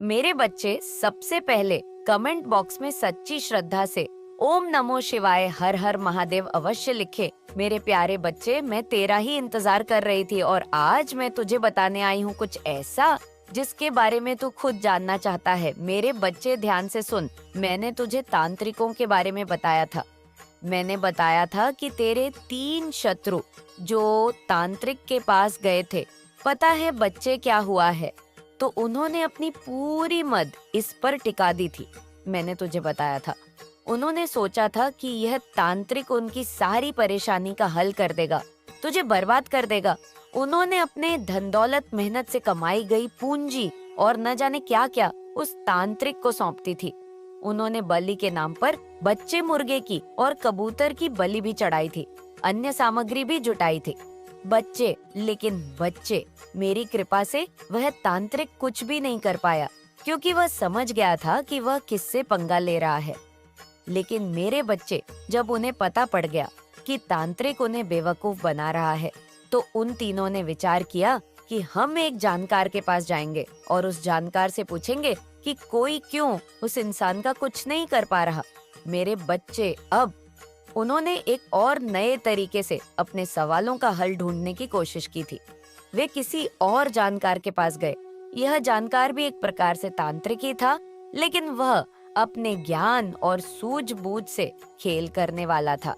मेरे बच्चे सबसे पहले कमेंट बॉक्स में सच्ची श्रद्धा से ओम नमो शिवाय हर हर महादेव अवश्य लिखे। मेरे प्यारे बच्चे, मैं तेरा ही इंतजार कर रही थी और आज मैं तुझे बताने आई हूँ कुछ ऐसा जिसके बारे में तू खुद जानना चाहता है। मेरे बच्चे ध्यान से सुन। मैंने तुझे तांत्रिकों के बारे में बताया था। मैंने बताया था कि तेरे 3 शत्रु जो तांत्रिक के पास गए थे। पता है बच्चे क्या हुआ है? तो उन्होंने अपनी पूरी मद इस पर टिका दी थी। मैंने तुझे बताया था। उन्होंने सोचा था कि यह तांत्रिक उनकी सारी परेशानी का हल कर देगा, तुझे बर्बाद कर देगा। उन्होंने अपने धन दौलत मेहनत से कमाई गई पूंजी और न जाने क्या क्या उस तांत्रिक को सौंपती थी। उन्होंने बलि के नाम पर बच्चे मुर्गे की और कबूतर की बलि भी चढ़ाई थी, अन्य सामग्री भी जुटाई थी। लेकिन बच्चे, मेरी कृपा से वह तांत्रिक कुछ भी नहीं कर पाया, क्योंकि वह समझ गया था कि वह किससे पंगा ले रहा है। लेकिन मेरे बच्चे, जब उन्हें पता पड़ गया कि तांत्रिक उन्हें बेवकूफ बना रहा है, तो उन तीनों ने विचार किया कि हम एक जानकार के पास जाएंगे और उस जानकार से पूछेंगे कि कोई क्यों उस इंसान का कुछ नहीं कर पा रहा। मेरे बच्चे, अब उन्होंने एक और नए तरीके से अपने सवालों का हल ढूंढने की कोशिश की थी। वे किसी और जानकार के पास गए। यह जानकार भी एक प्रकार से तांत्रिक ही था, लेकिन वह अपने ज्ञान और सूझबूझ से खेल करने वाला था।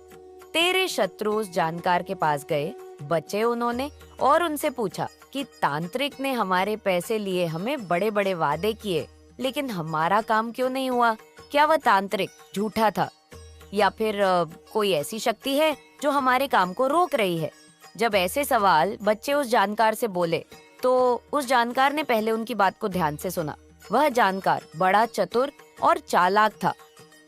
तेरे शत्रु उस जानकार के पास गए बच्चे, उन्होंने और उनसे पूछा कि तांत्रिक ने हमारे पैसे लिए, हमें बड़े बड़े वादे किए, लेकिन हमारा काम क्यों नहीं हुआ? क्या वह तांत्रिक झूठा था या फिर कोई ऐसी शक्ति है जो हमारे काम को रोक रही है? जब ऐसे सवाल बच्चे उस जानकार से बोले, तो उस जानकार ने पहले उनकी बात को ध्यान से सुना। वह जानकार बड़ा चतुर और चालाक था।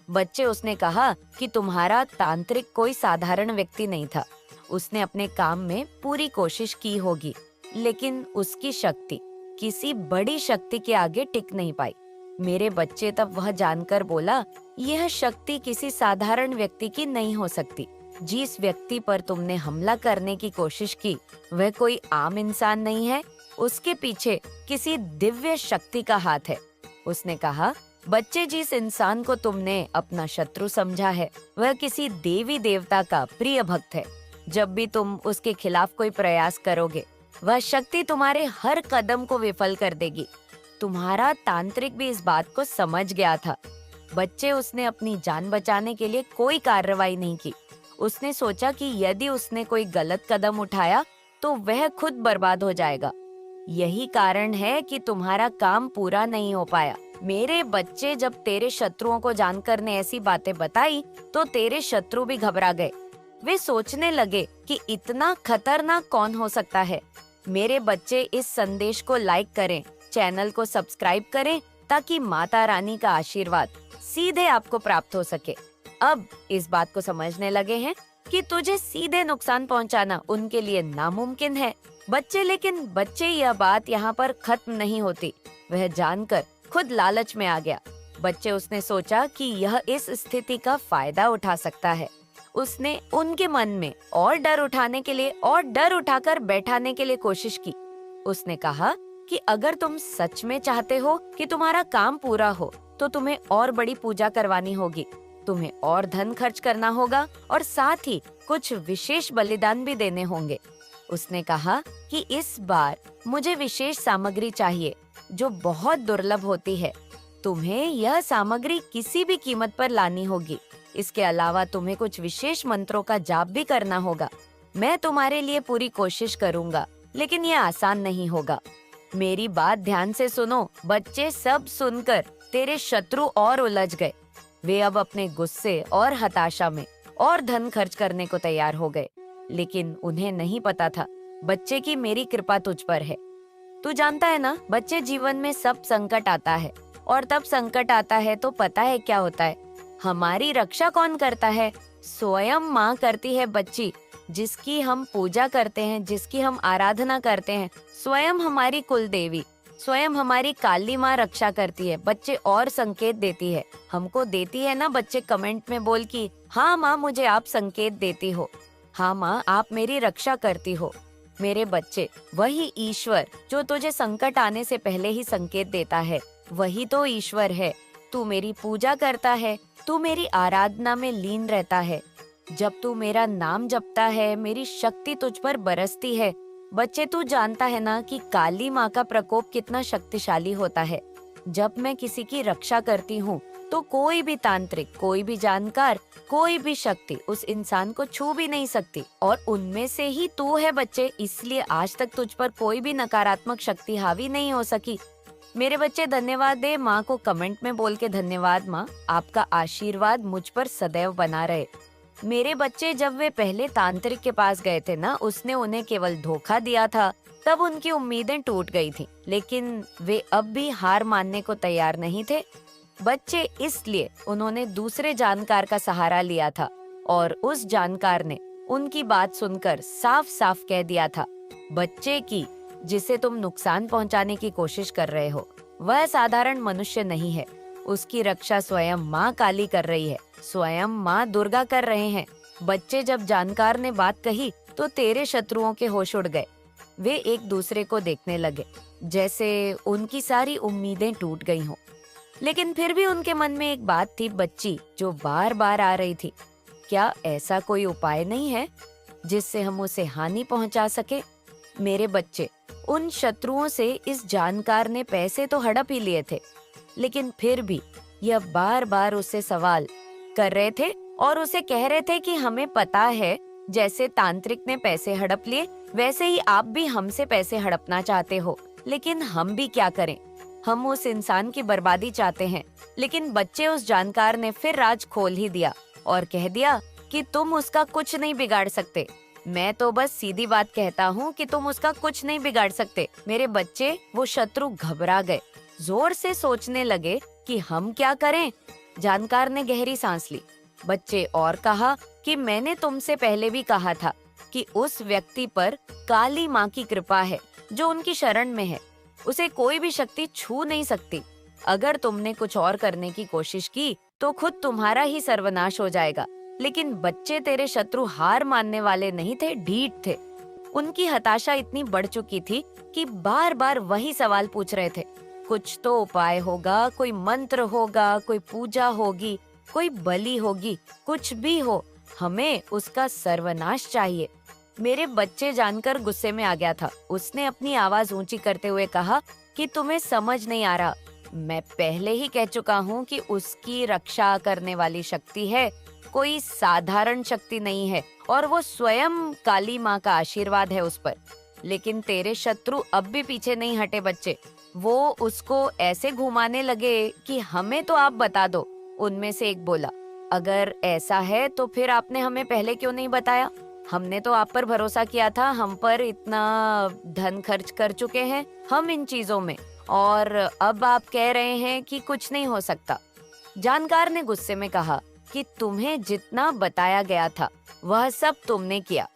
बच्चे, उसने कहा कि तुम्हारा तांत्रिक कोई साधारण व्यक्ति नहीं था। उसने अपने काम में पूरी कोशिश की होगी, लेकिन उसकी शक्ति किसी बड़ी शक्ति के आगे टिक नहीं पाई। मेरे बच्चे, तब वह जानकर बोला, यह शक्ति किसी साधारण व्यक्ति की नहीं हो सकती। जिस व्यक्ति पर तुमने हमला करने की कोशिश की, वह कोई आम इंसान नहीं है। उसके पीछे किसी दिव्य शक्ति का हाथ है। उसने कहा, बच्चे, जिस इंसान को तुमने अपना शत्रु समझा है, वह किसी देवी देवता का प्रिय भक्त है। जब भी तुम उसके खिलाफ कोई प्रयास करोगे, वह शक्ति तुम्हारे हर कदम को विफल कर देगी। तुम्हारा तांत्रिक भी इस बात को समझ गया था। बच्चे, उसने अपनी जान बचाने के लिए कोई कार्रवाई नहीं की। उसने सोचा कि यदि उसने कोई गलत कदम उठाया तो वह खुद बर्बाद हो जाएगा। यही कारण है कि तुम्हारा काम पूरा नहीं हो पाया। मेरे बच्चे, जब तेरे शत्रुओं को जानकर ने ऐसी बातें बताई, तो तेरे शत्रु भी घबरा गए। वे सोचने लगे कि इतना खतरनाक कौन हो सकता है। मेरे बच्चे, इस संदेश को लाइक करें, चैनल को सब्सक्राइब करें, ताकि माता रानी का आशीर्वाद सीधे आपको प्राप्त हो सके। अब इस बात को समझने लगे हैं कि तुझे सीधे नुकसान पहुंचाना उनके लिए नामुमकिन है। बच्चे, लेकिन बच्चे, यह बात यहाँ पर खत्म नहीं होती। वह जानकर खुद लालच में आ गया। बच्चे, उसने सोचा कि यह इस स्थिति का फायदा उठा सकता है। उसने उनके मन में और डर उठाने के लिए और डर उठाकर बैठाने के लिए कोशिश की। उसने कहा कि अगर तुम सच में चाहते हो कि तुम्हारा काम पूरा हो, तो तुम्हें और बड़ी पूजा करवानी होगी, तुम्हें और धन खर्च करना होगा और साथ ही कुछ विशेष बलिदान भी देने होंगे। उसने कहा कि इस बार मुझे विशेष सामग्री चाहिए जो बहुत दुर्लभ होती है। तुम्हें यह सामग्री किसी भी कीमत पर लानी होगी। इसके अलावा तुम्हें कुछ विशेष मंत्रों का जाप भी करना होगा। मैं तुम्हारे लिए पूरी कोशिश करूंगा, लेकिन यह आसान नहीं होगा। मेरी बात ध्यान से सुनो। बच्चे, सब सुनकर तेरे शत्रु और उलझ गए। वे अब अपने गुस्से और हताशा में और धन खर्च करने को तैयार हो गए, लेकिन उन्हें नहीं पता था बच्चे की मेरी कृपा तुझ पर है। तू जानता है ना बच्चे, जीवन में सब संकट आता है, और तब संकट आता है तो पता है क्या होता है? हमारी रक्षा कौन करता है? स्वयं माँ करती है बच्ची, जिसकी हम पूजा करते हैं, जिसकी हम आराधना करते हैं। स्वयं हमारी कुल देवी, स्वयं हमारी काली माँ रक्षा करती है बच्चे, और संकेत देती है। हमको देती है ना बच्चे। कमेंट में बोल कि हाँ माँ, मुझे आप संकेत देती हो। हाँ माँ, आप मेरी रक्षा करती हो। मेरे बच्चे, वही ईश्वर जो तुझे संकट आने से पहले ही संकेत देता है, वही तो ईश्वर है। तू मेरी पूजा करता है, तू मेरी आराधना में लीन रहता है। जब तू मेरा नाम जपता है, मेरी शक्ति तुझ पर बरसती है। बच्चे, तू जानता है ना कि काली माँ का प्रकोप कितना शक्तिशाली होता है। जब मैं किसी की रक्षा करती हूँ तो कोई भी तांत्रिक, कोई भी जानकार, कोई भी शक्ति उस इंसान को छू भी नहीं सकती, और उनमें से ही तू है बच्चे। इसलिए आज तक तुझ पर कोई भी नकारात्मक शक्ति हावी नहीं हो सकी। मेरे बच्चे, धन्यवाद दे माँ को कमेंट में बोल के। धन्यवाद माँ, आपका आशीर्वाद मुझ पर सदैव बना रहे। मेरे बच्चे, जब वे पहले तांत्रिक के पास गए थे ना, उसने उन्हें केवल धोखा दिया था, तब उनकी उम्मीदें टूट गई थी, लेकिन वे अब भी हार मानने को तैयार नहीं थे बच्चे। इसलिए उन्होंने दूसरे जानकार का सहारा लिया था, और उस जानकार ने उनकी बात सुनकर साफ साफ कह दिया था बच्चे की जिसे तुम नुकसान पहुंचाने की कोशिश कर रहे हो, वह साधारण मनुष्य नहीं है। उसकी रक्षा स्वयं माँ काली कर रही है, स्वयं माँ दुर्गा कर रहे हैं। बच्चे, जब जानकार ने बात कही तो तेरे शत्रुओं के होश उड़ गए। वे एक दूसरे को देखने लगे जैसे उनकी सारी उम्मीदें टूट गई हों। लेकिन फिर भी उनके मन में एक बात थी बच्ची, जो बार बार आ रही थी। क्या ऐसा कोई उपाय नहीं है जिससे हम उसे हानि पहुंचा सके? मेरे बच्चे, उन शत्रुओं से इस जानकार ने पैसे तो हड़प ही लिए थे, लेकिन फिर भी यह बार बार उससे सवाल कर रहे थे और उसे कह रहे थे कि हमें पता है, जैसे तांत्रिक ने पैसे हड़प लिए वैसे ही आप भी हमसे पैसे हड़पना चाहते हो, लेकिन हम भी क्या करें? हम उस इंसान की बर्बादी चाहते हैं। लेकिन बच्चे, उस जानकार ने फिर राज खोल ही दिया और कह दिया कि तुम उसका कुछ नहीं बिगाड़ सकते। मैं तो बस सीधी बात कहता हूँ कि तुम उसका कुछ नहीं बिगाड़ सकते। मेरे बच्चे, वो शत्रु घबरा गए, जोर से सोचने लगे कि हम क्या करें। जानकार ने गहरी सांस ली बच्चे और कहा कि मैंने तुमसे पहले भी कहा था कि उस व्यक्ति पर काली माँ की कृपा है, जो उनकी शरण में है। उसे कोई भी शक्ति छू नहीं सकती। अगर तुमने कुछ और करने की कोशिश की तो खुद तुम्हारा ही सर्वनाश हो जाएगा। लेकिन बच्चे, तेरे शत्रु हार मानने वाले नहीं थे, ढीठ थे। उनकी हताशा इतनी बढ़ चुकी थी कि बार बार वही सवाल पूछ रहे थे। कुछ तो उपाय होगा, कोई मंत्र होगा, कोई पूजा होगी, कोई बलि होगी, कुछ भी हो, हमें उसका सर्वनाश चाहिए। मेरे बच्चे जानकर गुस्से में आ गया था। उसने अपनी आवाज ऊंची करते हुए कहा कि तुम्हें समझ नहीं आ रहा। मैं पहले ही कह चुका हूँ कि उसकी रक्षा करने वाली शक्ति है, कोई साधारण शक्ति नहीं है, और वो स्वयं काली माँ का आशीर्वाद है उस पर। लेकिन तेरे शत्रु अब भी पीछे नहीं हटे बच्चे। वो उसको ऐसे घुमाने लगे कि हमें तो आप बता दो। उनमें से एक बोला, अगर ऐसा है तो फिर आपने हमें पहले क्यों नहीं बताया? हमने तो आप पर भरोसा किया था, हम पर इतना धन खर्च कर चुके हैं हम इन चीजों में, और अब आप कह रहे हैं कि कुछ नहीं हो सकता। जानकार ने गुस्से में कहा कि तुम्हें जितना बताया गया था वह सब तुमने किया,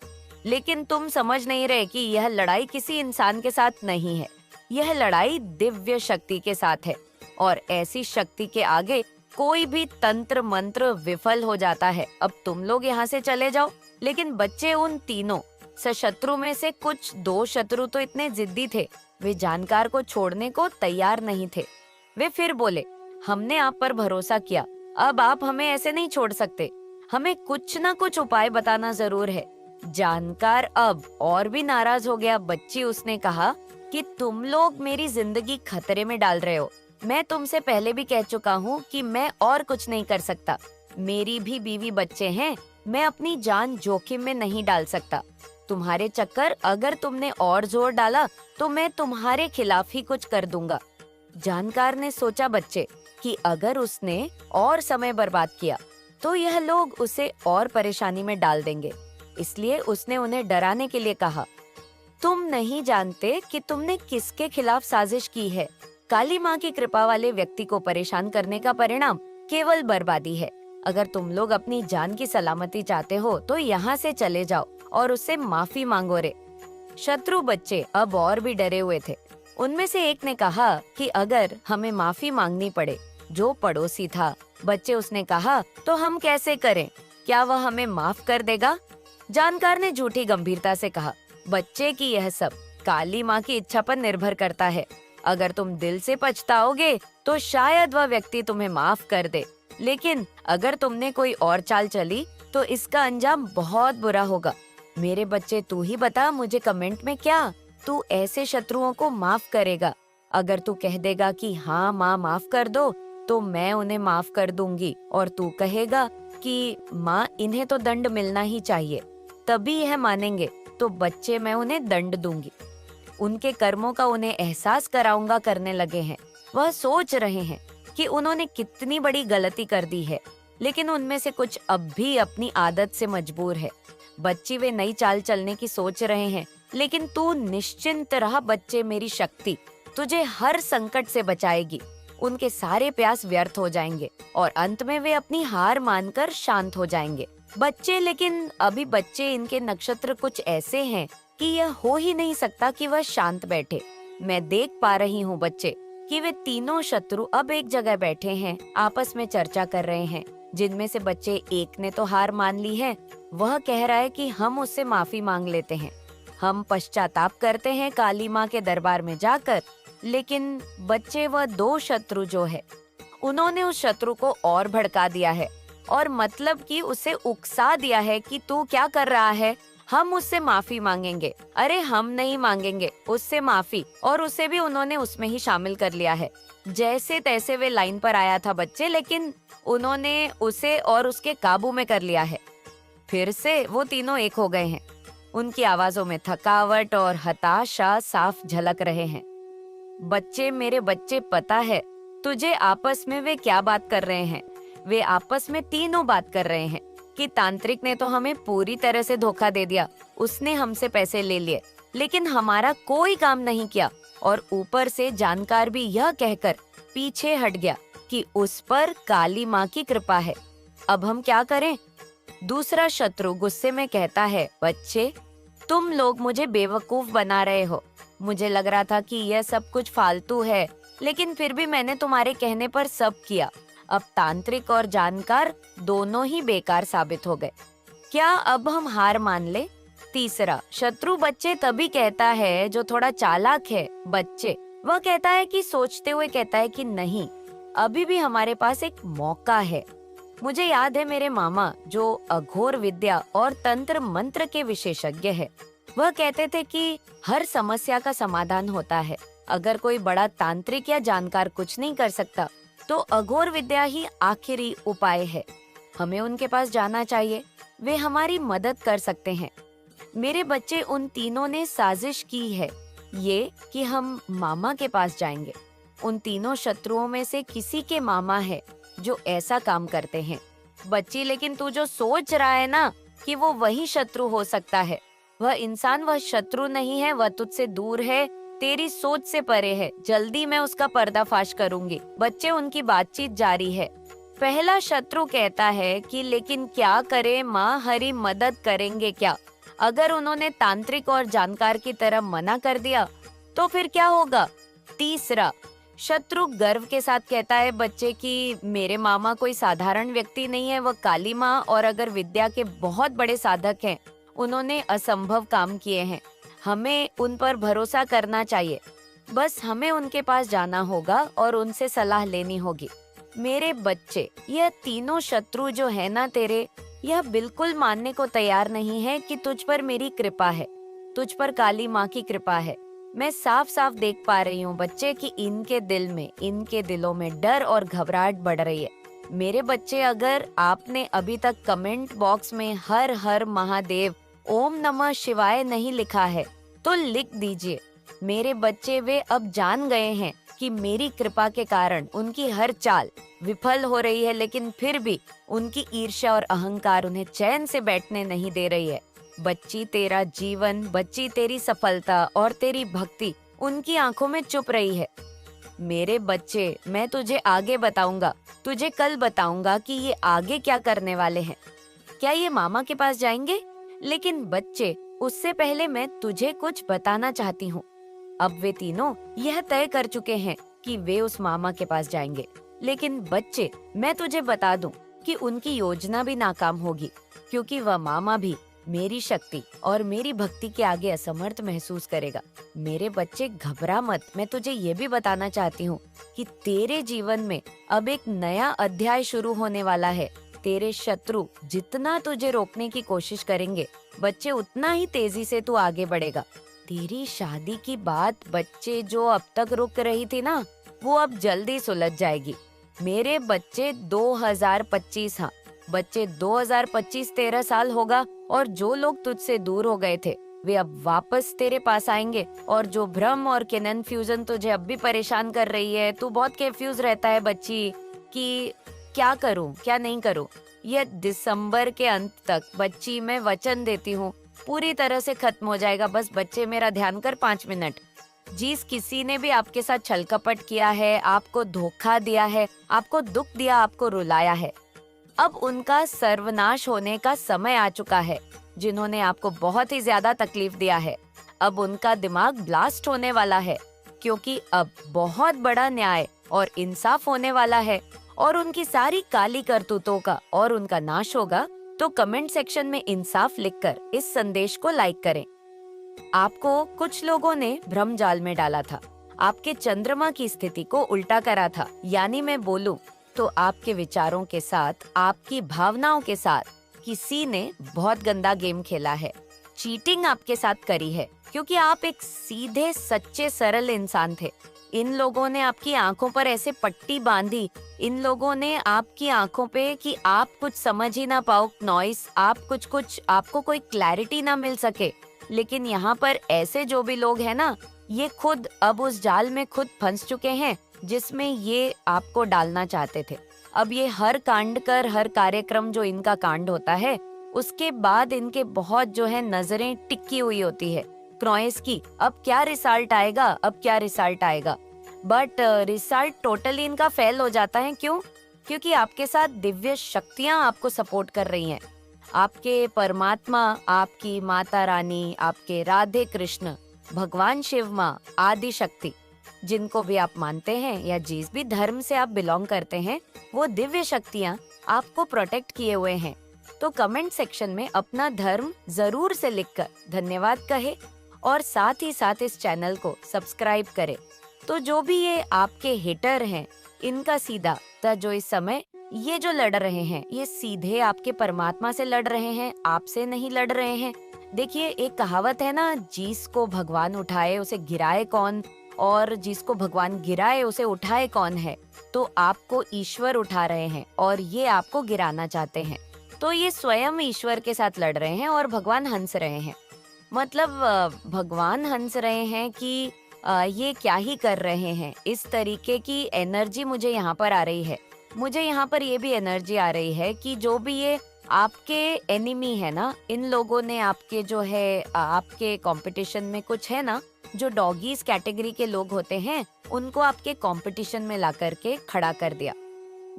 लेकिन तुम समझ नहीं रहे कि यह लड़ाई किसी इंसान के साथ नहीं है, यह लड़ाई दिव्य शक्ति के साथ है, और ऐसी शक्ति के आगे कोई भी तंत्र मंत्र विफल हो जाता है। अब तुम लोग यहाँ से चले जाओ। लेकिन बच्चे, उन तीनों सशत्रु में से कुछ दो शत्रु तो इतने जिद्दी थे, वे जानकार को छोड़ने को तैयार नहीं थे। वे फिर बोले, हमने आप पर भरोसा किया, अब आप हमें ऐसे नहीं छोड़ सकते, हमें कुछ ना कुछ उपाय बताना जरूर है। जानकार अब और भी नाराज हो गया। बच्ची, उसने कहा कि तुम लोग मेरी जिंदगी खतरे में डाल रहे हो। मैं तुमसे पहले भी कह चुका हूँ कि मैं और कुछ नहीं कर सकता। मेरी भी बीवी बच्चे हैं, मैं अपनी जान जोखिम में नहीं डाल सकता। तुम्हारे चक्कर, अगर तुमने और जोर डाला तो मैं तुम्हारे खिलाफ ही कुछ कर दूंगा। जानकार ने सोचा बच्चे कि अगर उसने और समय बर्बाद किया तो यह लोग उसे और परेशानी में डाल देंगे। इसलिए उसने उन्हें डराने के लिए कहा, तुम नहीं जानते कि तुमने किसके खिलाफ साजिश की है। काली माँ की कृपा वाले व्यक्ति को परेशान करने का परिणाम केवल बर्बादी है। अगर तुम लोग अपनी जान की सलामती चाहते हो तो यहाँ से चले जाओ और उससे माफी मांगो रे। शत्रु बच्चे अब और भी डरे हुए थे। उनमें से एक ने कहा कि अगर हमें माफी मांगनी पड़े, जो पड़ोसी था। बच्चे, उसने कहा, तो हम कैसे करें? क्या वह हमें माफ कर देगा? जानकार ने झूठी गंभीरता से कहा, बच्चे की यह सब काली माँ की इच्छा पर निर्भर करता है। अगर तुम दिल से पछताओगे तो शायद वह व्यक्ति तुम्हें माफ कर दे। लेकिन अगर तुमने कोई और चाल चली तो इसका अंजाम बहुत बुरा होगा। मेरे बच्चे, तू ही बता मुझे कमेंट में क्या तू ऐसे शत्रुओं को माफ करेगा? अगर तू कह देगा कि हाँ माँ माफ कर दो, तो मैं उन्हें माफ कर दूंगी, और तू कहेगा कि माँ इन्हें तो दंड मिलना ही चाहिए, तभी यह मानेंगे, तो बच्चे मैं उन्हें दंड दूंगी। उनके कर्मों का उन्हें एहसास कराऊंगा करने लगे हैं। वह सोच रहे हैं कि उन्होंने कितनी बड़ी गलती कर दी है, लेकिन उनमें से कुछ अब भी अपनी आदत से मजबूर है। बच्ची, वे नई चाल चलने की सोच रहे हैं, लेकिन तू निश्चिंत रह बच्चे, मेरी शक्ति तुझे हर संकट से बचाएगी। उनके सारे प्रयास व्यर्थ हो जाएंगे और अंत में वे अपनी हार मानकर शांत हो जाएंगे। बच्चे, लेकिन अभी बच्चे, इनके नक्षत्र कुछ ऐसे हैं कि यह हो ही नहीं सकता कि वह शांत बैठे। मैं देख पा रही हूँ बच्चे कि वे तीनों शत्रु अब एक जगह बैठे हैं, आपस में चर्चा कर रहे हैं। जिनमें से बच्चे एक ने तो हार मान ली है, वह कह रहा है कि हम उससे माफी मांग लेते हैं, हम पश्चाताप करते हैं काली माँ के दरबार में जाकर। लेकिन बच्चे, वह दो शत्रु जो है, उन्होंने उस शत्रु को और भड़का दिया है, और मतलब कि उसे उकसा दिया है कि तू क्या कर रहा है, हम उससे माफी मांगेंगे। अरे हम नहीं मांगेंगे उससे माफी, और उसे भी उन्होंने उसमें ही शामिल कर लिया है। जैसे तैसे वे लाइन पर आया था बच्चे, लेकिन उन्होंने उसे और उसके काबू में कर लिया है। फिर से वो तीनों एक हो गए हैं। उनकी आवाजों में थकावट और हताशा साफ झलक रहे हैं। बच्चे, मेरे बच्चे, पता है तुझे आपस में वे क्या बात कर रहे हैं? वे आपस में तीनों बात कर रहे हैं कि तांत्रिक ने तो हमें पूरी तरह से धोखा दे दिया, उसने हमसे पैसे ले लिए, लेकिन हमारा कोई काम नहीं किया, और ऊपर से जानकार भी यह कहकर पीछे हट गया कि उस पर काली माँ की कृपा है। अब हम क्या करें? दूसरा शत्रु गुस्से में कहता है, बच्चे तुम लोग मुझे बेवकूफ बना रहे हो। मुझे लग रहा था कि यह सब कुछ फालतू है, लेकिन फिर भी मैंने तुम्हारे कहने पर सब किया। अब तांत्रिक और जानकार दोनों ही बेकार साबित हो गए। क्या अब हम हार मान ले? तीसरा शत्रु बच्चे तभी कहता है जो थोड़ा चालाक है। बच्चे, वह कहता है कि सोचते हुए कहता है कि नहीं, अभी भी हमारे पास एक मौका है। मुझे याद है मेरे मामा जो अघोर विद्या और तंत्र मंत्र के विशेषज्ञ है, वह कहते थे कि हर समस्या का समाधान होता है। अगर कोई बड़ा तांत्रिक या जानकार कुछ नहीं कर सकता, तो अघोर विद्या ही आखिरी उपाय है। हमें उनके पास जाना चाहिए, वे हमारी मदद कर सकते हैं। मेरे बच्चे, उन तीनों ने साजिश की है ये कि हम मामा के पास जाएंगे। उन तीनों शत्रुओं में से किसी के मामा है जो ऐसा काम करते हैं। बच्ची, लेकिन तू जो सोच रहा है ना कि वो वही शत्रु हो सकता है, वह इंसान वह शत्रु नहीं है, वह तुझसे दूर है, तेरी सोच से परे है। जल्दी मैं उसका पर्दाफाश करूंगी। बच्चे, उनकी बातचीत जारी है। पहला शत्रु कहता है कि लेकिन क्या करे माँ, हरी मदद करेंगे क्या? अगर उन्होंने तांत्रिक और जानकार की तरह मना कर दिया तो फिर क्या होगा? तीसरा शत्रु गर्व के साथ कहता है बच्चे कि मेरे मामा कोई साधारण व्यक्ति नहीं है, वह काली माँ और अगर विद्या के बहुत बड़े साधक हैं। उन्होंने असंभव काम किए हैं, हमें उन पर भरोसा करना चाहिए। बस हमें उनके पास जाना होगा और उनसे सलाह लेनी होगी। मेरे बच्चे, यह तीनों शत्रु जो है ना तेरे, यह बिल्कुल मानने को तैयार नहीं है कि तुझ पर मेरी कृपा है, तुझ पर काली माँ की कृपा है। मैं साफ साफ देख पा रही हूँ बच्चे कि इनके दिलों में डर और घबराहट बढ़ रही है। मेरे बच्चे, अगर आपने अभी तक कमेंट बॉक्स में हर हर महादेव, ओम नमः शिवाय नहीं लिखा है तो लिख दीजिए। मेरे बच्चे, वे अब जान गए हैं कि मेरी कृपा के कारण उनकी हर चाल विफल हो रही है, लेकिन फिर भी उनकी ईर्ष्या और अहंकार उन्हें चैन से बैठने नहीं दे रही है। बच्ची, तेरा जीवन, बच्ची तेरी सफलता और तेरी भक्ति उनकी आंखों में चुप रही है। मेरे बच्चे, मैं तुझे आगे बताऊंगा, तुझे कल बताऊंगा कि ये आगे क्या करने वाले हैं। क्या ये मामा के पास जाएंगे? लेकिन बच्चे, उससे पहले मैं तुझे कुछ बताना चाहती हूँ। अब वे तीनों यह तय कर चुके हैं कि वे उस मामा के पास जाएंगे, लेकिन बच्चे, मैं तुझे बता दूं कि उनकी योजना भी नाकाम होगी, क्योंकि वह मामा भी मेरी शक्ति और मेरी भक्ति के आगे असमर्थ महसूस करेगा। मेरे बच्चे घबरा मत, मैं तुझे ये भी बताना चाहती हूँ कि तेरे जीवन में अब एक नया अध्याय शुरू होने वाला है। तेरे शत्रु जितना तुझे रोकने की कोशिश करेंगे, बच्चे उतना ही तेजी से तू आगे बढ़ेगा। तेरी शादी की बात बच्चे जो अब तक रुक रही थी ना, वो अब जल्दी सुलझ जाएगी। मेरे बच्चे 2025, हाँ बच्चे 2025 13 साल होगा और जो लोग तुझसे दूर हो गए थे वे अब वापस तेरे पास आएंगे। और जो भ्रम और कन्फ्यूजन तुझे अब भी परेशान कर रही है, तू बहुत कंफ्यूज रहता है बच्ची कि क्या करूं क्या नहीं करूं, ये दिसंबर के अंत तक बच्ची मैं वचन देती हूँ पूरी तरह से खत्म हो जाएगा। बस बच्चे मेरा ध्यान कर 5 मिनट। जिस किसी ने भी आपके साथ छल कपट किया है, आपको धोखा दिया है, आपको दुख दिया, आपको रुलाया है, अब उनका सर्वनाश होने का समय आ चुका है। जिन्होंने आपको बहुत ही ज्यादा तकलीफ दिया है, अब उनका दिमाग ब्लास्ट होने वाला है, क्योंकि अब बहुत बड़ा न्याय और इंसाफ होने वाला है और उनकी सारी काली करतूतों का और उनका नाश होगा। तो कमेंट सेक्शन में इंसाफ लिखकर इस संदेश को लाइक करें। आपको कुछ लोगों ने भ्रम जाल में डाला था, आपके चंद्रमा की स्थिति को उल्टा करा था, यानी मैं बोलूं तो आपके विचारों के साथ, आपकी भावनाओं के साथ किसी ने बहुत गंदा गेम खेला है, चीटिंग आपके साथ करी है, क्योंकि आप एक सीधे सच्चे सरल इंसान थे। इन लोगों ने आपकी आंखों पर ऐसे पट्टी बांधी, इन लोगों ने आपकी आंखों पे कि आप कुछ समझ ही ना पाओ, नॉइस, आप कुछ आपको कोई क्लैरिटी ना मिल सके। लेकिन यहाँ पर ऐसे जो भी लोग हैं ना, ये खुद अब उस जाल में खुद फंस चुके हैं जिसमें ये आपको डालना चाहते थे। अब ये हर कांड कर, हर कार्यक्रम जो इनका कांड होता है, उसके बाद इनके बहुत जो है नजरें टिकी हुई होती है क्रॉइस की, अब क्या रिजल्ट आएगा, अब क्या रिजल्ट आएगा। बट रिजल्ट टोटली इनका फेल हो जाता है। क्यों? क्योंकि आपके साथ दिव्य शक्तियां आपको सपोर्ट कर रही हैं। आपके परमात्मा, आपकी माता रानी, आपके राधे कृष्ण, भगवान शिव माँ, आदि शक्ति, जिनको भी आप मानते हैं या जिस भी धर्म से आप बिलोंग करते हैं, वो दिव्य शक्तियाँ आपको प्रोटेक्ट किए हुए हैं। तो कमेंट सेक्शन में अपना धर्म जरूर से लिखकर धन्यवाद कहे और साथ ही साथ इस चैनल को सब्सक्राइब करें। तो जो भी ये आपके हेटर हैं, इनका सीधा जो इस समय ये जो लड़ रहे हैं, ये सीधे आपके परमात्मा से लड़ रहे हैं, आपसे नहीं लड़ रहे हैं। देखिए, एक कहावत है ना, जिसको भगवान उठाए उसे गिराए कौन, और जिसको भगवान गिराए उसे उठाए कौन है। तो आपको ईश्वर उठा रहे हैं और ये आपको गिराना चाहते हैं। तो ये स्वयं ईश्वर के साथ लड़ रहे हैं और भगवान हंस रहे हैं। मतलब भगवान हंस रहे हैं कि ये क्या ही कर रहे हैं। इस तरीके की एनर्जी मुझे यहाँ पर आ रही है। मुझे यहाँ पर ये भी एनर्जी आ रही है कि जो भी ये आपके एनिमी है ना, इन लोगों ने आपके जो है आपके कंपटीशन में कुछ है ना, जो डॉगीज कैटेगरी के लोग होते हैं, उनको आपके कंपटीशन में ला करके खड़ा कर दिया।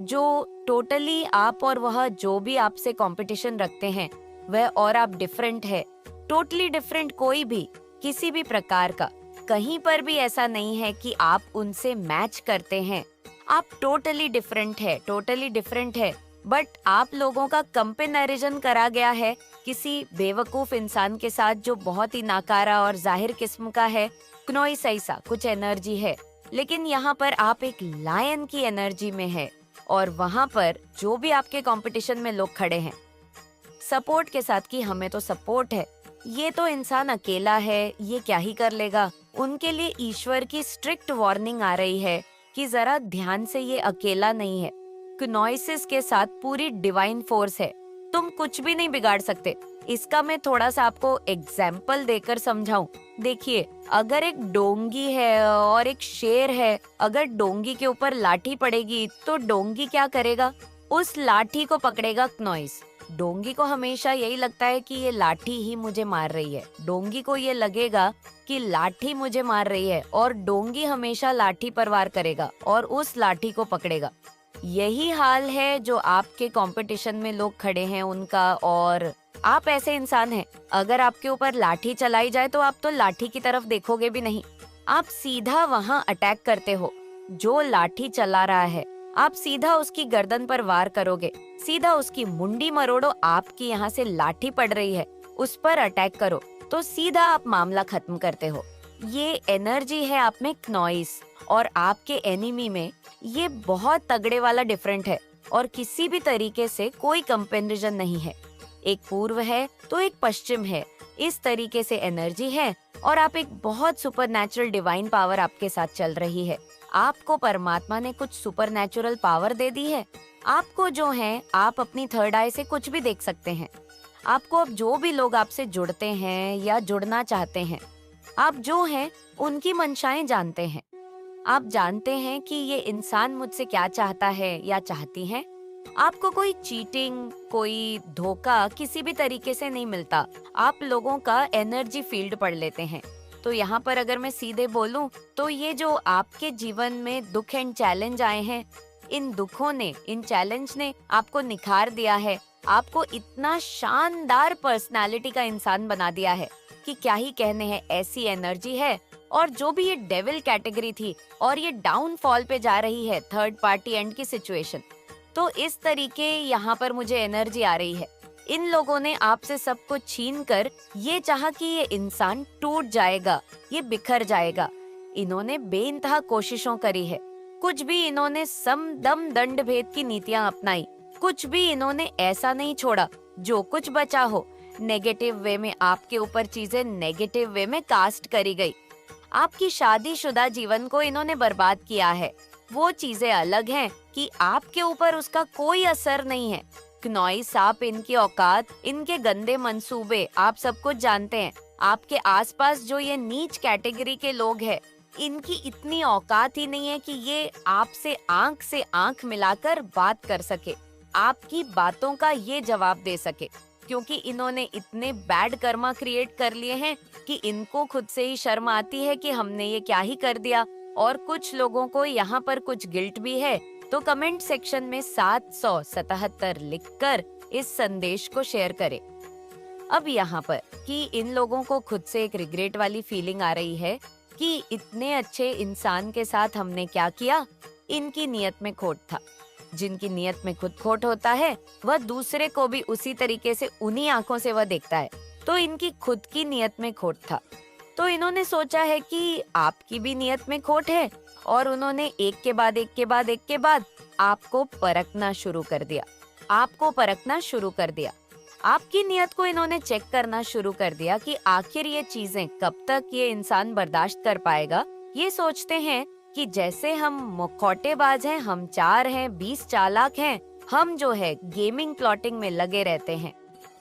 जो टोटली आप और वह जो भी आपसे कंपटीशन रखते हैं, वह और आप डिफरेंट है, टोटली डिफरेंट। कोई भी किसी भी प्रकार का कहीं पर भी ऐसा नहीं है कि आप उनसे मैच करते हैं। आप टोटली डिफरेंट है, टोटली डिफरेंट है। बट आप लोगों का कंपेरिजन करा गया है किसी बेवकूफ इंसान के साथ जो बहुत ही नाकारा और जाहिर किस्म का है। कोई सही सा कुछ एनर्जी है, लेकिन यहाँ पर आप एक लायन की एनर्जी में है और वहाँ पर जो भी आपके कंपटीशन में लोग खड़े हैं सपोर्ट के साथ कि हमें तो सपोर्ट है, ये तो इंसान अकेला है, ये क्या ही कर लेगा। उनके लिए ईश्वर की स्ट्रिक्ट वार्निंग आ रही है कि जरा ध्यान से, ये अकेला नहीं है, क्नोइसिस के साथ पूरी डिवाइन फोर्स है, तुम कुछ भी नहीं बिगाड़ सकते। इसका मैं थोड़ा सा आपको एग्जाम्पल देकर समझाऊं। देखिए, अगर एक डोंगी है और एक शेर है, अगर डोंगी के ऊपर लाठी पड़ेगी तो डोंगी क्या करेगा? उस लाठी को पकड़ेगा क्नोइस। डोंगी को हमेशा यही लगता है कि ये लाठी ही मुझे मार रही है। डोंगी को ये लगेगा कि लाठी मुझे मार रही है और डोंगी हमेशा लाठी पर वार करेगा और उस लाठी को पकड़ेगा। यही हाल है जो आपके कंपटीशन में लोग खड़े हैं उनका। और आप ऐसे इंसान हैं, अगर आपके ऊपर लाठी चलाई जाए तो आप तो लाठी की तरफ देखोगे भी नहीं, आप सीधा वहां अटैक करते हो। जो लाठी चला रहा है, आप सीधा उसकी गर्दन पर वार करोगे, सीधा उसकी मुंडी मरोड़ो। आपकी यहाँ से लाठी पड़ रही है, उस पर अटैक करो, तो सीधा आप मामला खत्म करते हो। ये एनर्जी है आप में नॉइस और आपके एनिमी में, ये बहुत तगड़े वाला डिफरेंट है और किसी भी तरीके से कोई कंपैरिजन नहीं है। एक पूर्व है तो एक पश्चिम है, इस तरीके से एनर्जी है और आप एक बहुत सुपरनैचुरल डिवाइन पावर आपके साथ चल रही है। आपको परमात्मा ने कुछ सुपरनैचुरल पावर दे दी है। आपको जो है, आप अपनी थर्ड आई से कुछ भी देख सकते हैं। आपको अब जो भी लोग आपसे जुड़ते हैं या जुड़ना चाहते हैं, आप जो हैं उनकी मंशाएं जानते हैं। आप जानते हैं कि ये इंसान मुझसे क्या चाहता है या चाहती है। आपको कोई चीटिंग, कोई धोखा किसी भी तरीके से नहीं मिलता। आप लोगों का एनर्जी फील्ड पढ़ लेते हैं। तो यहाँ पर अगर मैं सीधे बोलूं तो ये जो आपके जीवन में दुख एंड चैलेंज आए हैं, इन दुखों ने, इन चैलेंज ने आपको निखार दिया है। आपको इतना शानदार पर्सनालिटी का इंसान बना दिया है कि क्या ही कहने हैं। ऐसी एनर्जी है। और जो भी ये डेविल कैटेगरी थी और ये डाउनफॉल पे जा रही है, थर्ड पार्टी एंड की सिचुएशन, तो इस तरीके यहाँ पर मुझे एनर्जी आ रही है। इन लोगों ने आपसे सब कुछ छीन कर ये चाहा कि ये इंसान टूट जाएगा, ये बिखर जाएगा। इन्होंने बेइंतहा कोशिशों करी है। कुछ भी इन्होंने सम दम दंड भेद की नीतियां अपनाई। कुछ भी इन्होंने ऐसा नहीं छोड़ा जो कुछ बचा हो। नेगेटिव वे में आपके ऊपर चीजें नेगेटिव वे में कास्ट करी गई। आपकी शादीशुदा जीवन को इन्होंने बर्बाद किया है। वो चीजें अलग हैं कि आपके ऊपर उसका कोई असर नहीं है। क्नॉइस, आप इनकी औकात, इनके गंदे मंसूबे आप सब कुछ जानते हैं। आपके आसपास जो ये नीच कैटेगरी के लोग हैं, इनकी इतनी औकात ही नहीं है कि ये आपसे आंख से आंख मिलाकर बात कर सके, आपकी बातों का ये जवाब दे सके, क्योंकि इन्होंने इतने बैड कर्मा क्रिएट कर लिए हैं कि इनको खुद से ही शर्म आती है कि हमने ये क्या ही कर दिया। और कुछ लोगों को यहाँ पर कुछ गिल्ट भी है। तो कमेंट सेक्शन में 777 लिखकर इस संदेश को शेयर करें। अब यहाँ पर कि इन लोगों को खुद से एक रिग्रेट वाली फीलिंग आ रही है कि इतने अच्छे इंसान के साथ हमने क्या किया। इनकी नियत में खोट था। जिनकी नियत में खुद खोट होता है, वह दूसरे को भी उसी तरीके से उन्हीं आंखों से वह देखता है। तो इनकी खुद की नियत में खोट था। तो इन्होंने सोचा है कि आपकी भी नियत में खोट है और उन्होंने एक के बाद एक के बाद एक के बाद आपको परखना शुरू कर दिया। आपको परखना शुरू कर दिया। आपकी नियत को इन्होंने चेक करना शुरू कर दिया कि आखिर ये चीजें कब तक ये इंसान बर्दाश्त कर पाएगा। ये सोचते हैं कि जैसे हम मुखौटेबाज हैं, हम 4 हैं, 20 चालाक हैं, हम जो है गेमिंग प्लॉटिंग में लगे रहते हैं।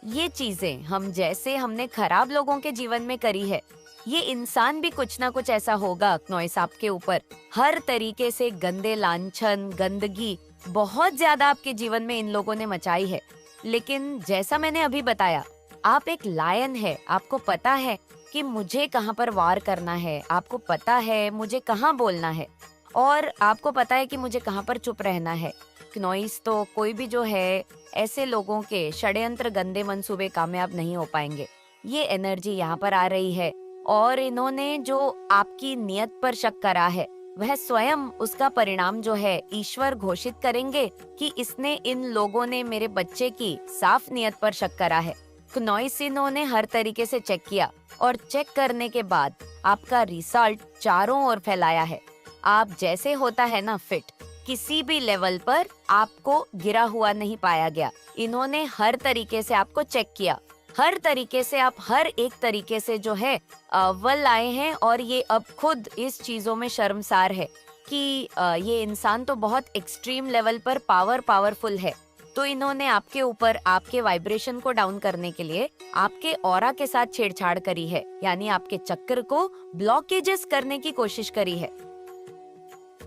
ये चीजें हम जैसे हमने खराब लोगों के जीवन में करी है, ये इंसान भी कुछ ना कुछ ऐसा होगा क्नॉइस आपके ऊपर। हर तरीके से गंदे लांछन, गंदगी बहुत ज्यादा आपके जीवन में इन लोगों ने मचाई है। लेकिन जैसा मैंने अभी बताया, आप एक लायन है। आपको पता है कि मुझे कहाँ पर वार करना है, आपको पता है मुझे कहाँ बोलना है और आपको पता है कि मुझे कहाँ पर चुप रहना है। क्नॉइस, तो कोई भी जो है ऐसे लोगों के षड्यंत्र, गंदे मंसूबे कामयाब नहीं हो पाएंगे। ये एनर्जी यहाँ पर आ रही है और इन्होंने जो आपकी नियत पर शक करा है, वह स्वयं उसका परिणाम जो है ईश्वर घोषित करेंगे कि इसने, इन लोगों ने मेरे बच्चे की साफ नियत पर शक करा है। क्नॉइस, इन्होंने हर तरीके से चेक किया और चेक करने के बाद आपका रिजल्ट चारों ओर फैलाया है। आप जैसे होता है ना फिट, किसी भी लेवल पर आपको गिरा हुआ नहीं पाया गया। इन्होंने हर तरीके से आपको चेक किया। हर तरीके से आप हर एक तरीके से जो है अव्वल आए हैं और ये अब खुद इस चीजों में शर्मसार है कि ये इंसान तो बहुत एक्सट्रीम लेवल पर पावरफुल है। तो इन्होंने आपके ऊपर आपके वाइब्रेशन को डाउन करने के लिए आपके ऑरा के साथ छेड़छाड़ करी है, यानी आपके चक्र को ब्लॉकेजेस करने की कोशिश करी है।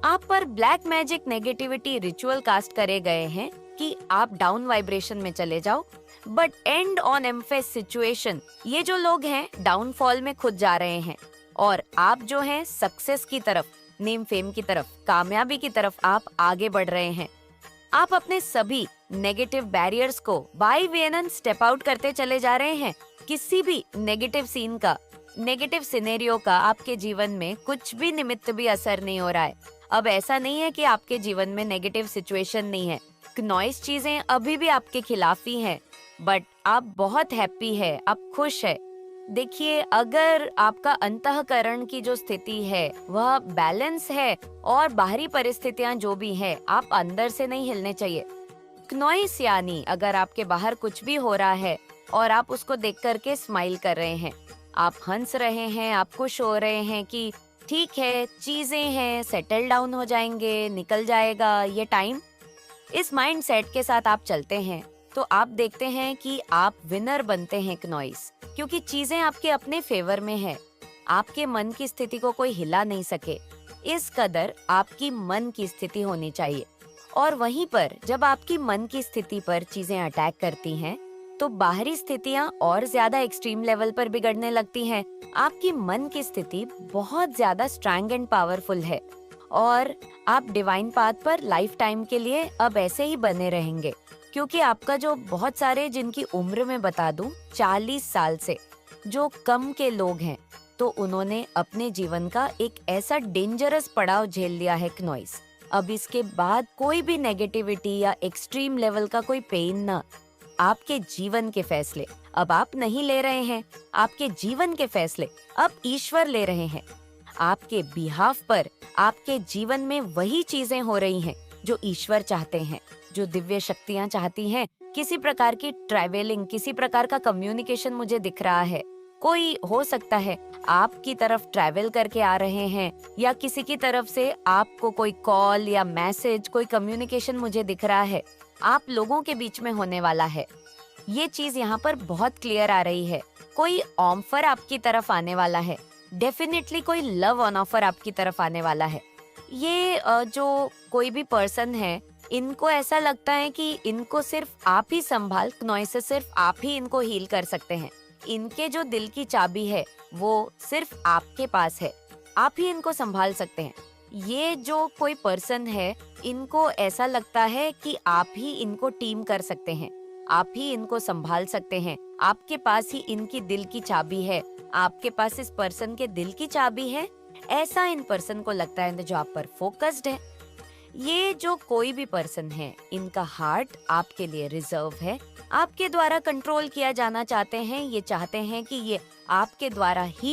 आप पर black magic negativity ritual cast करे गए हैं कि आप डाउन वाइब्रेशन में चले जाओ, बट एंड ऑन एम्फेस सिचुएशन। ये जो लोग हैं डाउनफॉल में खुद जा रहे हैं और आप जो हैं सक्सेस की तरफ, नेम फेम की तरफ, कामयाबी की तरफ आप आगे बढ़ रहे हैं। आप अपने सभी नेगेटिव बैरियर्स को बाय वेनन स्टेप आउट करते चले जा रहे हैं। किसी भी नेगेटिव सीन का, नेगेटिव सिनेरियो का आपके जीवन में कुछ भी निमित्त भी असर नहीं हो रहा है। अब ऐसा नहीं है कि आपके जीवन में नेगेटिव सिचुएशन नहीं है। नॉइस चीजें अभी भी आपके खिलाफ ही हैं, बट आप बहुत हैप्पी है, आप खुश है। देखिए, अगर आपका अंतःकरण की जो स्थिति है वह बैलेंस है और बाहरी परिस्थितियां जो भी है, आप अंदर से नहीं हिलने चाहिए। नॉइस यानी अगर आपके बाहर कुछ भी हो रहा है और आप उसको देख करके स्माइल कर रहे हैं, आप हंस रहे हैं, आप खुश हो रहे हैं कि ठीक है, चीजें हैं, सेटल डाउन हो जाएंगे, निकल जाएगा ये टाइम। इस माइंड सेट के साथ आप चलते हैं तो आप देखते हैं कि आप विनर बनते हैं नॉइस, क्योंकि चीजें आपके अपने फेवर में है। आपके मन की स्थिति को कोई हिला नहीं सके, इस कदर आपकी मन की स्थिति होनी चाहिए। और वहीं पर जब आपकी मन की स्थिति पर चीजें अटैक करती हैं, तो बाहरी स्थितियां और ज्यादा एक्सट्रीम लेवल पर बिगड़ने लगती हैं। आपकी मन की स्थिति बहुत ज्यादा स्ट्रांग एंड पावरफुल है और आप डिवाइन पाथ पर लाइफ टाइम के लिए अब ऐसे ही बने रहेंगे, क्योंकि आपका जो बहुत सारे, जिनकी उम्र में बता दूं 40 साल से जो कम के लोग हैं, तो उन्होंने अपने जीवन का एक ऐसा डेंजरस पड़ाव झेल लिया है नॉइस। अब इसके बाद कोई भी नेगेटिविटी या एक्सट्रीम लेवल का कोई पेन ना। आपके जीवन के फैसले अब आप नहीं ले रहे हैं, आपके जीवन के फैसले अब ईश्वर ले रहे हैं। आपके बिहाफ पर आपके जीवन में वही चीजें हो रही हैं जो ईश्वर चाहते हैं, जो दिव्य शक्तियां चाहती हैं। किसी प्रकार की ट्रैवलिंग, किसी प्रकार का कम्युनिकेशन मुझे दिख रहा है। कोई हो सकता है आपकी तरफ ट्रैवल करके आ रहे हैं, या किसी की तरफ से आपको कोई कॉल या मैसेज, कोई कम्युनिकेशन मुझे दिख रहा है, आप लोगों के बीच में होने वाला है। ये चीज यहाँ पर बहुत क्लियर आ रही है। कोई ऑफर आपकी तरफ आने वाला है, डेफिनेटली कोई लव ऑन ऑफर आपकी तरफ आने वाला है। ये जो कोई भी पर्सन है, इनको ऐसा लगता है कि इनको सिर्फ आप ही संभाल, नॉइस से सिर्फ आप ही इनको हील कर सकते हैं। इनके जो दिल की चाबी है वो सिर्फ आपके पास है, आप ही इनको संभाल सकते हैं। ये जो कोई पर्सन है, इनको ऐसा लगता है कि आप ही इनको टीम कर सकते हैं, आप ही इनको संभाल सकते हैं। आपके पास ही इनकी दिल की चाबी है, आपके पास इस पर्सन के दिल की चाबी है। ऐसा इन पर्सन को लगता है जो आप पर फोकस्ड है। ये जो कोई भी पर्सन है, इनका हार्ट आपके लिए रिजर्व है, आपके द्वारा कंट्रोल किया जाना चाहते हैं। ये चाहते हैं कि ये आपके द्वारा ही